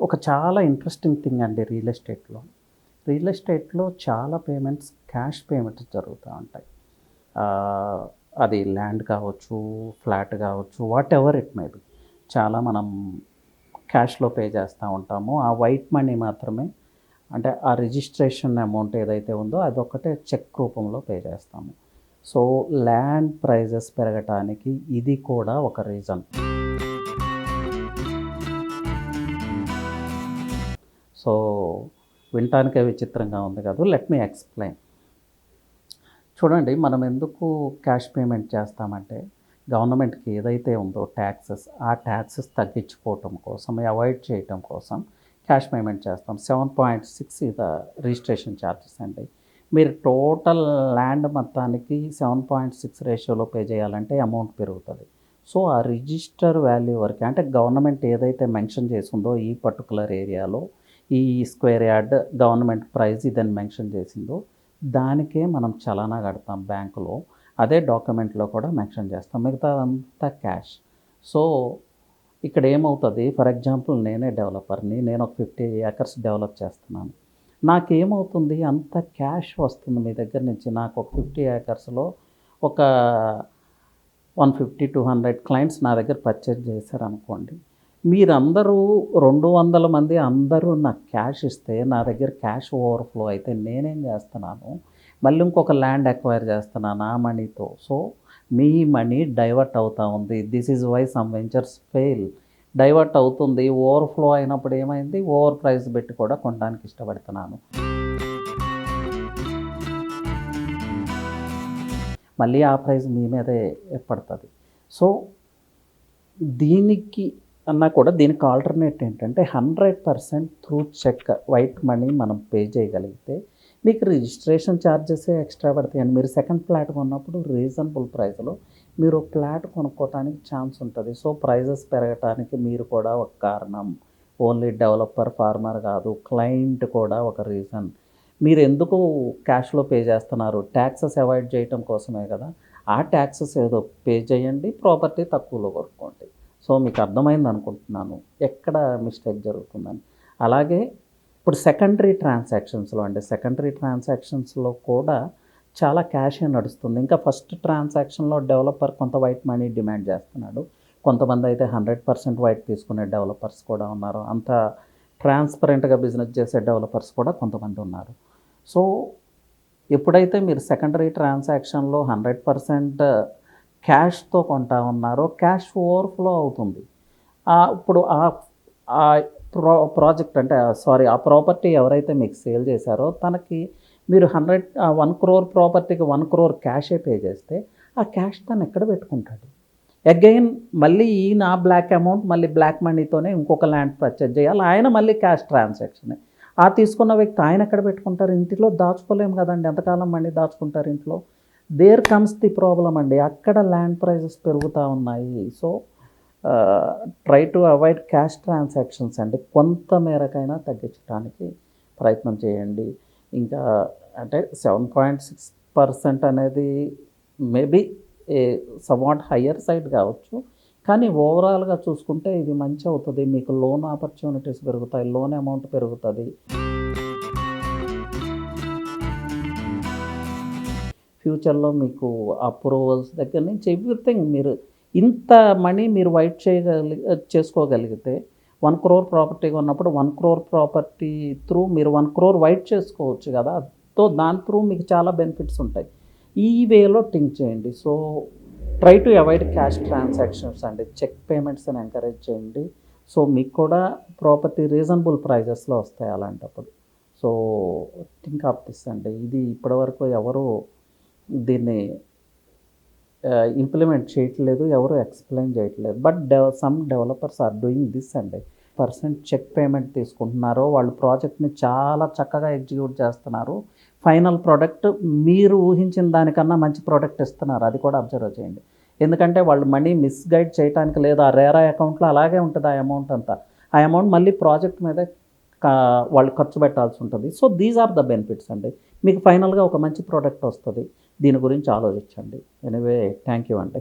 ఒక చాలా interesting thing అండి రియల్ ఎస్టేట్‌లో. రియల్ ఎస్టేట్‌లో చాలా పేమెంట్స్ క్యాష్ పేమెంట్స్ జరుగుతా ఉంటాయి. ఆహ్, అది ల్యాండ్ కావచ్చు, ఫ్లాట్ కావచ్చు, వాటెవర్ ఇట్ మే బి. చాలా మనం క్యాష్‌లో పే చేస్తా ఉంటాము. ఆ వైట్ మనీ మాత్రమే అంటే ఆ రిజిస్ట్రేషన్ అమౌంట్ ఏదైతే ఉందో అదొక్కటే చెక్ రూపంలో పే చేస్తాము. సో, ల్యాండ్ ప్రైజెస్ పెరగటానికి ఇది కూడా ఒక రీజన్. సో, వినటానికే విచిత్రంగా ఉంది కాదు. Let me explain. చూడండి, మనం ఎందుకు క్యాష్ పేమెంట్ చేస్తామంటే, గవర్నమెంట్‌కి ఏదైతే ఉందో టాక్సెస్, ఆ టాక్సెస్ తగ్గించుకోవటం కోసం, అవాయిడ్ చేయటం కోసం క్యాష్ పేమెంట్ చేస్తాం. 7.6 ఇది రిజిస్ట్రేషన్ ఛార్జెస్ అండి. మీరు టోటల్ ల్యాండ్ మొత్తానికి 7.6 రేషియోలో పే చేయాలంటే అమౌంట్ పెరుగుతది. సో, ఆ రిజిస్టర్ వాల్యూ వరకే అంటే గవర్నమెంట్ ఏదైతే మెన్షన్ చేసుందో ఈ పర్టిక్యులర్ ఏరియాలో ఈ స్క్వేర్ యార్డ్ గవర్నమెంట్ ప్రైస్ ఇదని మెన్షన్ చేసిందో దానికే మనం చలానా కడతాం బ్యాంకులో. అదే డాక్యుమెంట్‌లో కూడా మెన్షన్ చేస్తాం. మిగతాదంతా క్యాష్. సో, ఇక్కడ ఏమవుతది, ఫర్ ఎగ్జాంపుల్ నేనే డెవలపర్‌ని. నేను ఒక 50 ఏకర్స్ డెవలప్ చేస్తున్నాను. నాకేమవుతుంది, అంత క్యాష్ వస్తుంది మీ దగ్గర నుంచి. నాకు ఒక 50 ఏకర్స్‌లో ఒక 150-200 క్లయింట్స్ నా దగ్గర పర్చేజ్ చేశారనుకోండి. మీరందరూ 200 మంది అందరూ నాకు క్యాష్ ఇస్తే, నా దగ్గర క్యాష్ ఓవర్‌ఫ్లో అయితే నేనేం చేస్తున్నాను, మళ్ళీ ఇంకొక ల్యాండ్ అక్వైర్ చేస్తున్నాను ఆ మనీతో. సో, మీ మనీ డైవర్ట్ అవుతా ఉంది. This is why some ventures fail. Divert అవుతుంది. ఓవర్‌ఫ్లో అయినప్పుడు ఏమైంది, ఓవర్ ప్రైస్ పెట్టి కూడా కొనడానికి ఇష్టపడుతున్నాను. మళ్ళీ ఆ ప్రైస్ మీ మీదే పడతది. సో, దీనికి అన్నా కూడా దీనికి ఆల్టర్‌నేట్ ఏంటంటే 100% త్రూ చెక్ వైట్ మనీ మనం పే చేయగలిగితే మీకు రిజిస్ట్రేషన్ ఛార్జెసే ఎక్స్‌ట్రా పడతాయండి. మీరు సెకండ్ ఫ్లాట్ కొన్నప్పుడు రీజనబుల్ ప్రైస్‌లో మీరు ఫ్లాట్ కొనుక్కోవటానికి ఛాన్స్ ఉంటది. సో, ప్రైజెస్ పెరగటానికి మీరు కూడా ఒక కారణం. ఓన్లీ డెవలపర్, ఫార్మర్ కాదు, క్లయింట్ కూడా ఒక రీజన్. మీరెందుకు క్యాష్‌లో పే చేస్తున్నారు? టాక్సెస్ అవాయిడ్ చేయటం కోసమే కదా! ఆ టాక్సెస్ ఏదో పే చేయండి. ప్రాపర్టీ తక్కువలో కొనుక్కోండి. సో, మీకు అర్థమైందనుకుంటున్నాను ఎక్కడ మిస్టేక్ జరుగుతుందని. అలాగే ఇప్పుడు సెకండరీ ట్రాన్సాక్షన్స్‌లో అండి. సెకండరీ ట్రాన్సాక్షన్స్‌లో కూడా చాలా క్యాషే నడుస్తుంది. ఇంకా ఫస్ట్ ట్రాన్సాక్షన్‌లో డెవలపర్ కొంత వైట్ మనీ డిమాండ్ చేస్తున్నాడు. కొంతమందయితే 100% వైట్ తీసుకునే డెవలపర్స్ కూడా ఉన్నారు. అంత ట్రాన్స్‌పరెంట్‌గా బిజినెస్ చేసే డెవలపర్స్ కూడా కొంతమంది ఉన్నారు. సో, ఎప్పుడైతే మీరు సెకండరీ ట్రాన్సాక్షన్‌లో 100% క్యాష్‌తో కొంటా ఉన్నారో క్యాష్ ఓవర్‌ఫ్లో అవుతుంది. ఇప్పుడు ఆ ప్రాజెక్ట్ అంటే సారీ, ఆ ప్రాపర్టీ ఎవరైతే మీకు సేల్ చేశారో తనకి మీరు 1,00,00,000 ప్రాపర్టీకి 1,00,00,000 క్యాషే పే చేస్తే ఆ క్యాష్ తను ఎక్కడ పెట్టుకుంటాడు? అగైన్ మళ్ళీ ఈయన ఆ బ్లాక్ అమౌంట్ మళ్ళీ బ్లాక్ మనీతోనే ఇంకొక ల్యాండ్ పర్చేజ్ చేయాలి. ఆయన మళ్ళీ క్యాష్ ట్రాన్సాక్షనే. ఆ తీసుకున్న వ్యక్తి ఆయన ఎక్కడ పెట్టుకుంటారు? ఇంటిలో దాచుకోలేము కదండీ! ఎంతకాలం మనీ దాచుకుంటారు ఇంట్లో? దేర్ కమ్స్ ది ప్రాబ్లమ్ అండి. అక్కడ ల్యాండ్ ప్రైజెస్ పెరుగుతా ఉన్నాయి. So, try to avoid cash transactions అండి. కొంత మేరకైనా తగ్గించడానికి ప్రయత్నం చేయండి. ఇంకా అంటే 7.6% అనేది మేబీ ఏ సమ్‌వాట్ హయ్యర్ సైడ్ కావచ్చు. కానీ ఓవరాల్‌గా చూసుకుంటే ఇది మంచి అవుతది. మీకు లోన్ ఆపర్చునిటీస్ పెరుగుతాయి. లోన్ అమౌంట్ పెరుగుతది. ఫ్యూచర్‌లో మీకు అప్రూవల్స్ దగ్గర నుంచి ఎవ్రీథింగ్ మీరు ఇంత మనీ మీరు వైట్ చేసుకోగలిగితే 1,00,00,000 ప్రాపర్టీ కొన్నప్పుడు 1,00,00,000 ప్రాపర్టీ త్రూ మీరు 1,00,00,000 వైట్ చేసుకోవచ్చు కదా! దాని త్రూ మీకు చాలా బెనిఫిట్స్ ఉంటాయి. ఈ వేలో థింక్ చేయండి. So, try to avoid cash transactions అండి. చెక్ పేమెంట్స్‌ని ఎంకరేజ్ చేయండి. సో, మీకు కూడా ప్రాపర్టీ రీజనబుల్ ప్రైజెస్‌లో వస్తాయి అలాంటప్పుడు. సో, థింక్ ఆఫ్ దిస్ అండి. ఇది ఇప్పటివరకు ఎవరు దీన్ని ఇంప్లిమెంట్ చేయట్లేదు. ఎవరు ఎక్స్‌ప్లెయిన్ చేయట్లేదు. But some developers are doing this అండి. చెక్ పేమెంట్ తీసుకుంటున్నారు. వాళ్ళు ప్రాజెక్ట్‌ని చాలా చక్కగా ఎగ్జిక్యూట్ చేస్తున్నారు. ఫైనల్ ప్రొడక్ట్ మీరు ఊహించిన దానికన్నా మంచి ప్రొడక్ట్ ఇస్తున్నారు. అది కూడా అబ్జర్వ్ చేయండి. ఎందుకంటే వాళ్ళు మనీ మిస్‌గైడ్ చేయటానికి లేదు. ఆ రేరా అకౌంట్‌లో అలాగే ఉంటది ఆ అమౌంట్ అంతా. ఆ అమౌంట్ మళ్ళీ ప్రాజెక్ట్ మీదే కా వాళ్ళు ఖర్చు పెట్టాల్సి ఉంటది. So, these are the benefits అండి. మీకు ఫైనల్‌గా ఒక మంచి ప్రొడక్ట్ వస్తది. దీని గురించి ఆలోచించండి. ఎనీవే థ్యాంక్ యూ అండి.